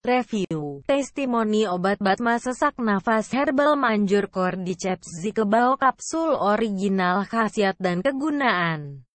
Review, testimoni obat batma sesak nafas herbal manjur Cordyceps Zikebao kapsul original khasiat dan kegunaan.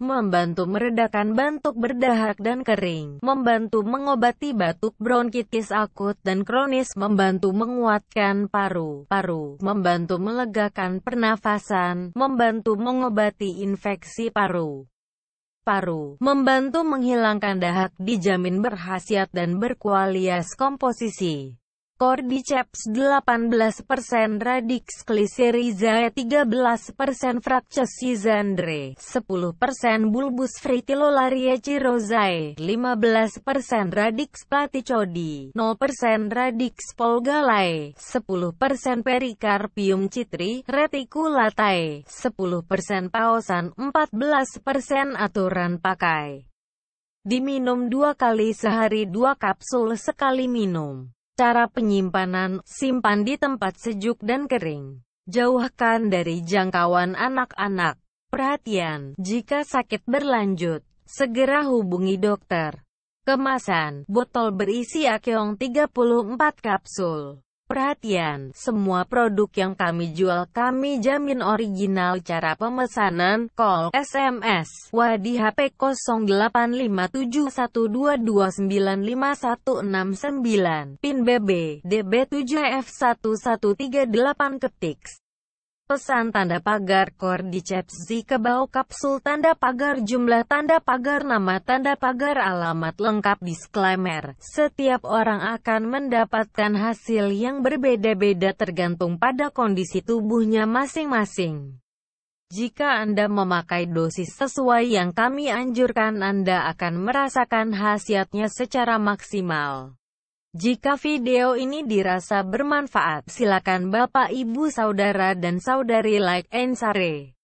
Membantu meredakan batuk berdahak dan kering, membantu mengobati batuk bronkitis akut dan kronis, membantu menguatkan paru-paru, membantu melegakan pernafasan, membantu mengobati infeksi paru-paru, membantu menghilangkan dahak, dijamin berkhasiat dan berkualitas komposisi. Cordyceps 18%, Radix glycyrrhizae 13%, Fractiosizandre 10%, Bulbus fritillolariae cirrhozae 15%, Radix platycodi 0%, Radix polgalae 10%, Pericarpium citri reticulatae 10%, Paosan 14%. Aturan pakai: diminum 2 kali sehari, 2 kapsul sekali minum. Cara penyimpanan: simpan di tempat sejuk dan kering. Jauhkan dari jangkauan anak-anak. Perhatian, jika sakit berlanjut, segera hubungi dokter. Kemasan: botol berisi Akeong 34 kapsul. Perhatian, semua produk yang kami jual kami jamin original. Cara pemesanan: call, SMS, WA di HP 085712295169, PIN BB, DB7F1138. Ketik pesan tanda pagar Cordyceps Zikebao kapsul tanda pagar, jumlah tanda pagar, nama tanda pagar, alamat lengkap. Disclaimer: setiap orang akan mendapatkan hasil yang berbeda-beda tergantung pada kondisi tubuhnya masing-masing. Jika Anda memakai dosis sesuai yang kami anjurkan, Anda akan merasakan khasiatnya secara maksimal. Jika video ini dirasa bermanfaat, silakan Bapak, Ibu, Saudara, dan Saudari like and share,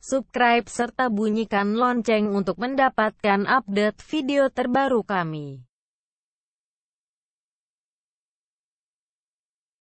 subscribe, serta bunyikan lonceng untuk mendapatkan update video terbaru kami.